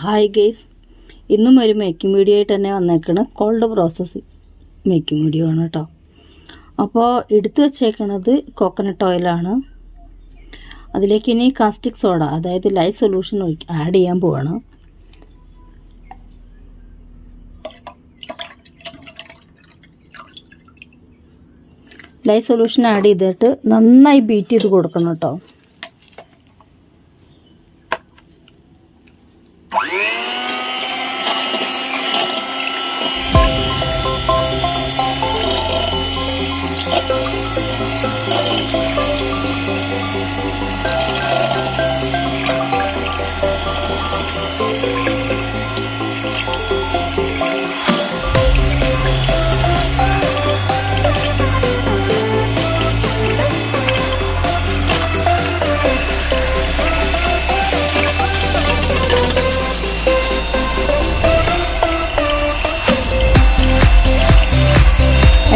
Hi guys, ഇന്നും ഒരു making video ആയിട്ട് തന്നെ വന്നേക്കണ കോൾഡ് പ്രോസസ്സ് മേക്കിംഗ് വീഡിയോ ആണ് കേട്ടോ. അപ്പോൾ എടുത്തു വച്ചേക്കണത് കോക്കനട്ട് ഓയിലാണ്. അതിലേക്ക് ഇനി കാസ്റ്റിക് സോഡ, അതായത് ലൈറ്റ് സൊല്യൂഷൻ ആഡ് ചെയ്യാൻ പോവാണ്. ലൈറ്റ് സൊല്യൂഷൻ ആഡ് ചെയ്തിട്ട് നന്നായി ബീറ്റ് ചെയ്ത് കൊടുക്കണം കേട്ടോ.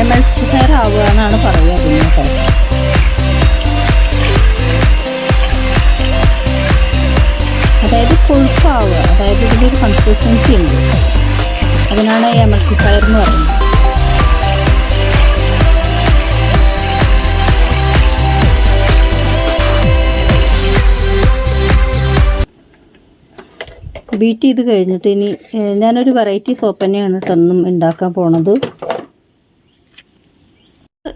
എമൽസിഫയർ ആവുക എന്നാണ് പറയുക കേട്ടോ. അതായത് കൊഴുപ്പാവുക, അതായത് ഇതിൻ്റെ ഒരു കൺസിസ്റ്റൻസി ഉണ്ട്, അതിനാണ് എമൽസിഫയർ എന്ന് പറയുന്നത്. ബീറ്റ് ചെയ്ത് കഴിഞ്ഞിട്ട് ഇനി ഞാനൊരു വെറൈറ്റി സോപ്പ് തന്നെയാണ് കേട്ടോ ഉണ്ടാക്കാൻ പോണത്.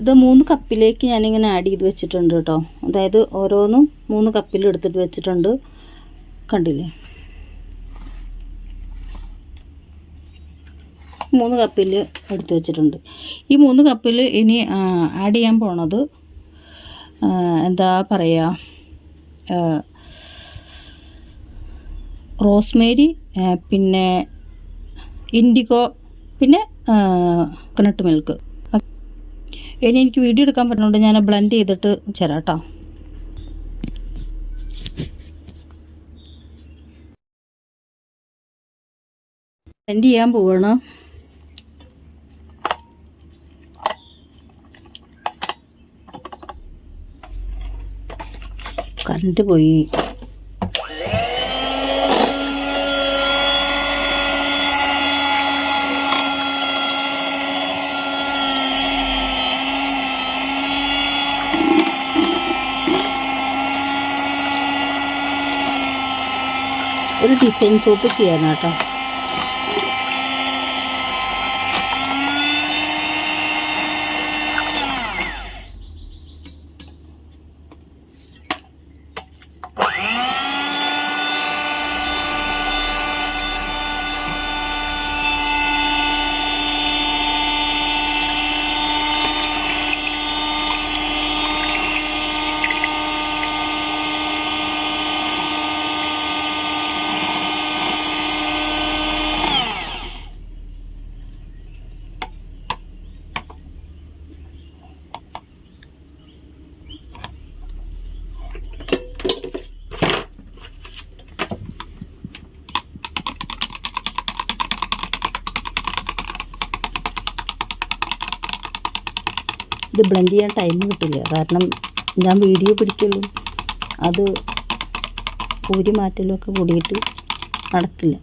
ഇത് 3 കപ്പിലേക്ക് ഞാനിങ്ങനെ ആഡ് ചെയ്ത് വെച്ചിട്ടുണ്ട് കേട്ടോ. അതായത് ഓരോന്നും 3 കപ്പിൽ എടുത്തിട്ട് വെച്ചിട്ടുണ്ട്, കണ്ടില്ലേ? 3 കപ്പിൽ എടുത്ത് വെച്ചിട്ടുണ്ട്. ഈ 3 കപ്പിൽ ഇനി ആഡ് ചെയ്യാൻ പോണത് എന്താ പറയുക, റോസ്മേരി, പിന്നെ ഇൻഡിഗോ, പിന്നെ കോക്കനട്ട് മിൽക്ക്. ഇനി എനിക്ക് വീഡിയോ എടുക്കാൻ പറ്റുന്നുണ്ട്, ഞാൻ ബ്ലെൻഡ് ചെയ്തിട്ട് തരാം കേട്ടോ. ബ്ലെൻഡ് ചെയ്യാൻ പോവാണ്. കറണ്ട് പോയി. ഒരു ഡിസൈൻ സോപ്പ് ചെയ്യാനാട്ടോ. ഇത് ബ്ലെൻഡ് ചെയ്യാൻ ടൈം കിട്ടില്ല, കാരണം ഞാൻ വീഡിയോ പിടിക്കുള്ളൂ, അത് ഊരി മാറ്റലൊക്കെ കൂടിയിട്ട് നടക്കില്ല.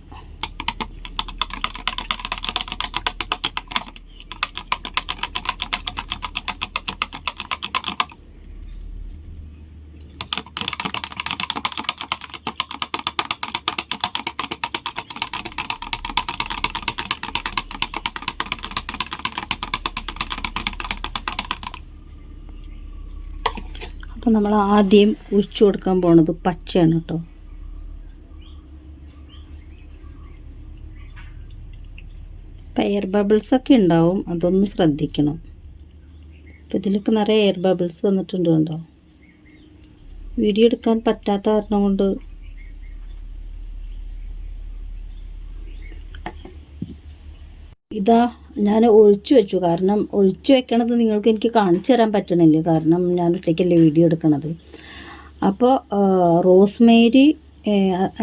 അപ്പോൾ നമ്മൾ ആദ്യം ഒഴിച്ചു കൊടുക്കാൻ പോണത് പച്ചയാണ് കേട്ടോ. ഇപ്പം എയർ ബബിൾസൊക്കെ ഉണ്ടാവും, അതൊന്ന് ശ്രദ്ധിക്കണം. അപ്പോൾ ഇതിലൊക്കെ നിറയെ എയർ ബബിൾസ് വന്നിട്ടുണ്ട് കണ്ടോ. വീഡിയോ എടുക്കാൻ പറ്റാത്ത കാരണം കൊണ്ട് ഇതാ ഞാൻ ഒഴിച്ചു വെച്ചു. കാരണം ഒഴിച്ചു വെക്കണത് നിങ്ങൾക്ക് എനിക്ക് കാണിച്ചു തരാൻ പറ്റണില്ല, കാരണം ഞാൻ ഒറ്റയ്ക്കല്ലേ വീഡിയോ എടുക്കണത്. അപ്പോൾ റോസ്മേരി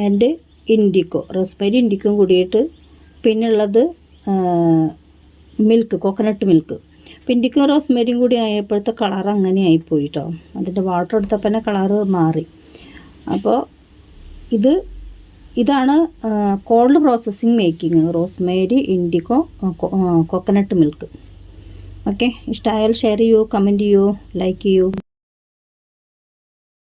ആൻഡ് ഇൻഡിഗോ, റോസ്മേരി ഇൻഡിഗോയും കൂടിയിട്ട്, പിന്നുള്ളത് മിൽക്ക്, കോക്കനട്ട് മിൽക്ക്. അപ്പോൾ ഇൻഡിഗോ റോസ്മേരിയും കൂടി ആയപ്പോഴത്തെ കളർ അങ്ങനെ ആയിപ്പോയി കേട്ടോ. അതിൻ്റെ വാട്ടർ എടുത്തപ്പോൾ തന്നെ കളറ് മാറി. അപ്പോൾ ഇത് ഇതാണ് cold processing making rosemary indigo coconut milk. Okay, ഇഷ്ടമായാൽ ഷെയർ ചെയ്യൂ, കമൻറ്റ് ചെയ്യൂ, ലൈക്ക് ചെയ്യൂ.